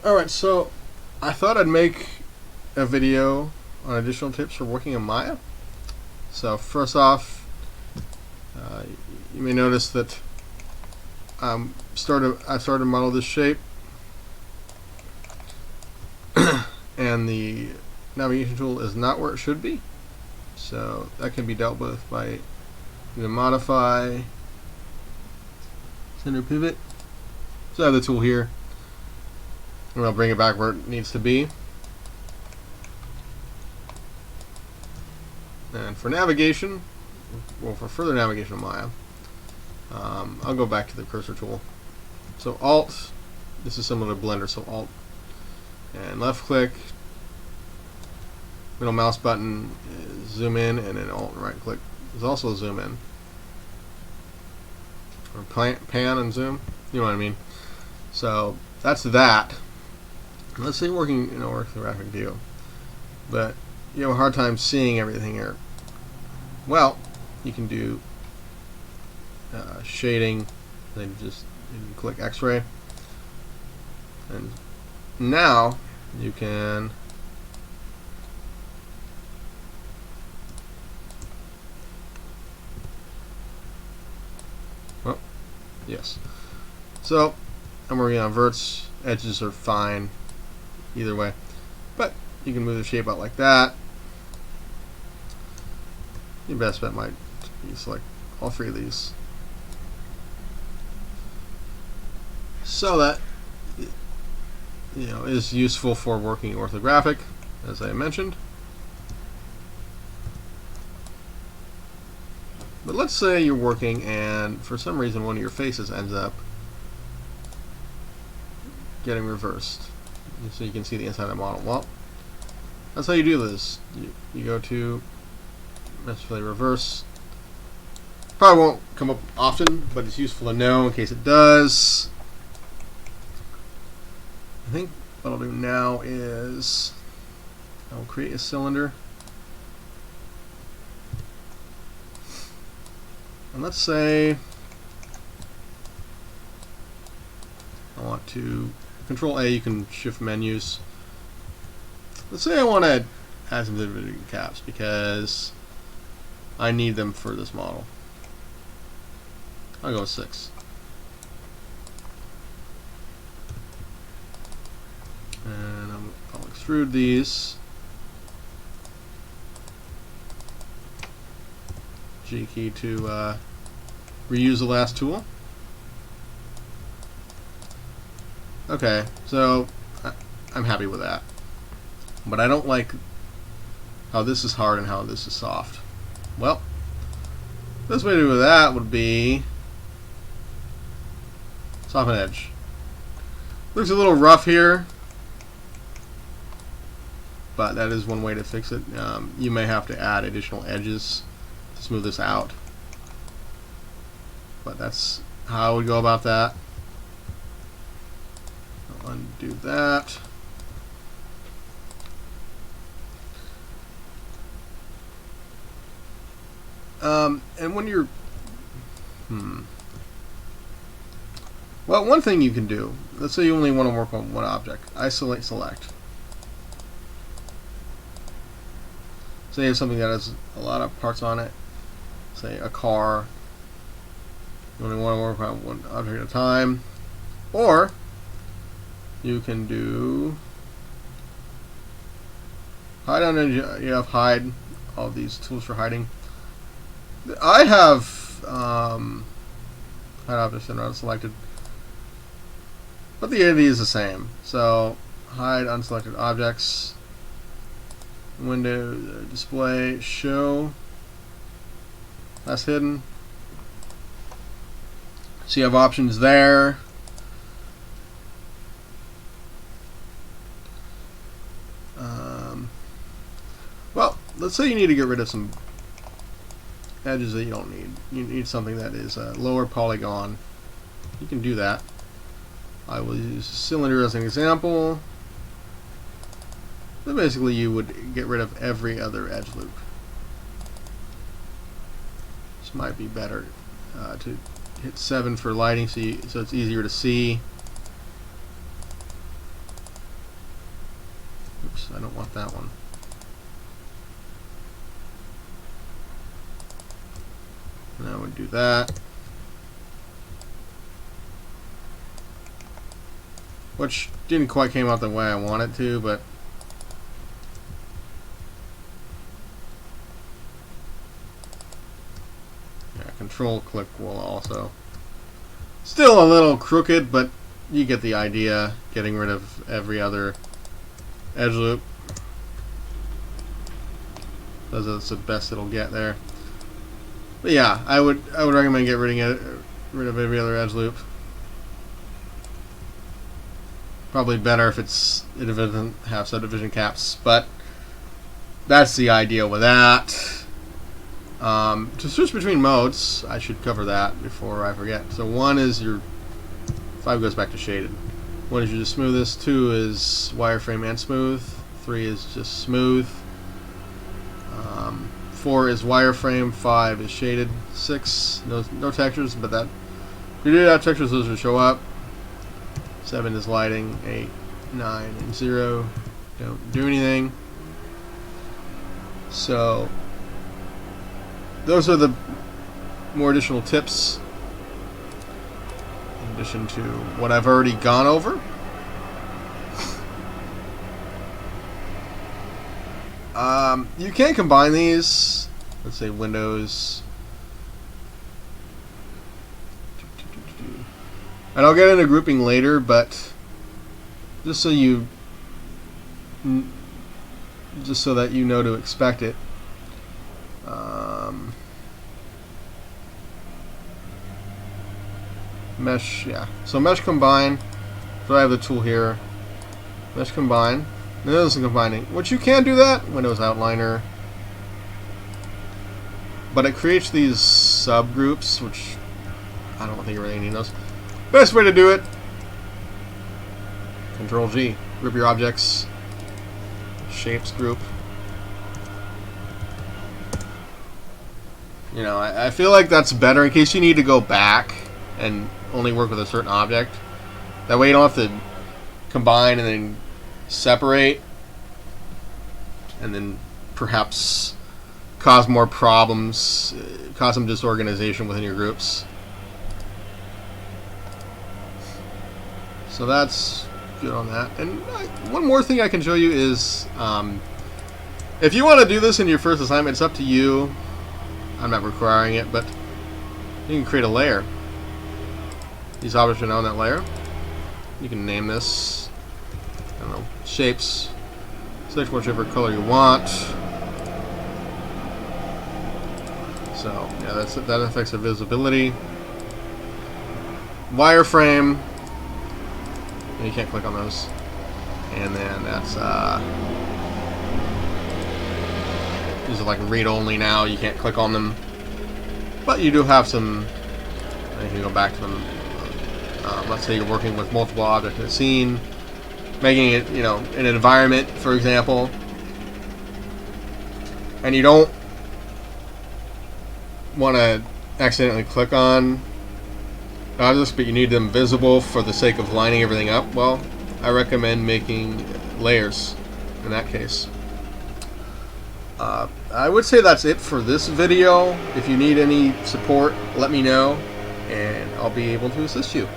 Alright, so I thought I'd make a video on additional tips for working in Maya. So first off, you may notice that I started to model this shape and the navigation tool is not where it should be. So that can be dealt with by either modify, center pivot. So I have the tool here, and I'll bring it back where it needs to be. And for navigation, well, for further navigation of Maya, I'll go back to the cursor tool. So Alt, this is similar to Blender, so Alt and left click, middle mouse button is zoom in, and then Alt and right click is also zoom in. Or pan and zoom, you know what I mean. So that's that. Let's say working in orthographic view, but you have a hard time seeing everything here. Well, you can do shading, then you can click X-ray, and now you can yes. So I'm working on verts. Edges are fine either way, but you can move the shape out like that. Your best bet might be select all three of these, so that is useful for working orthographic, as I mentioned. But let's say you're working and for some reason one of your faces ends up getting reversed, so you can see the inside of the model. Well, that's how you do this. You go to necessarily reverse. Probably won't come up often, but it's useful to know in case it does. I think what I'll do now is I'll create a cylinder, and let's say I want to Control A. You can shift menus. Let's say I want to add some divided caps because I need them for this model. I'll go with 6. And I'll extrude these. G key to reuse the last tool. Okay, so I'm happy with that. But I don't like how this is hard and how this is soft. Well, the best way to do that would be soften edge. Looks a little rough here, but that is one way to fix it. You may have to add additional edges to smooth this out, but that's how I would go about that. I'll undo that. And when you're well, one thing you can do, let's say you only want to work on one object. Isolate select. Say you have something that has a lot of parts on it, say a car. You only want to work on one object at a time. Or you can do hide on edge. You have hide, all these tools for hiding. I have hide objects that are unselected, but the idea is the same. So hide unselected objects, window display, show, that's hidden. So you have options there. Well, let's say you need to get rid of some edges that you don't need. You need something that is a lower polygon. You can do that. I will use a cylinder as an example. But basically you would get rid of every other edge loop. This might be better to hit 7 for lighting so it's easier to see. I don't want that one. And I would do that. Which didn't quite came out the way I wanted to, but yeah, control click will also. Still a little crooked, but you get the idea. Getting rid of every other edge loop. That's the best it'll get there. But yeah, I would recommend get rid of every other edge loop. Probably better if it doesn't have subdivision caps, but that's the idea with that. To switch between modes, I should cover that before I forget. So 1 is your 5 goes back to shaded. 1 is your smoothest. 2 is wireframe and smooth. 3 is just smooth. 4 is wireframe. 5 is shaded. 6 no textures, but that if you do have textures, those will show up. 7 is lighting. 8, 9, and 0 don't do anything. So those are the more additional tips in addition to what I've already gone over. You can combine these. Let's say Windows. And I'll get into grouping later, but just so that you know to expect it. Mesh, yeah. So mesh combine. So I have the tool here. Mesh combine. This is combining. Which you can do that. Windows Outliner. But it creates these subgroups, which I don't think you really need those. Best way to do it. Control G. Group your objects. Shapes group. You know, I feel like that's better in case you need to go back and only work with a certain object. That way you don't have to combine and then separate and then perhaps cause more problems, cause some disorganization within your groups. So that's good on that. And one more thing I can show you is if you want to do this in your first assignment, it's up to you. I'm not requiring it, but you can create a layer. These objects are now on that layer. You can name this, I don't know, shapes. Select whichever color you want. So yeah, that affects the visibility. Wireframe. You can't click on those. And then that's these are like read only now. You can't click on them, but you do have some. You can go back to them. Let's say you're working with multiple objects in a scene, making it, you know, an environment, for example, and you don't want to accidentally click on objects, but you need them visible for the sake of lining everything up. Well, I recommend making layers in that case. I would say that's it for this video. If you need any support, let me know, and I'll be able to assist you.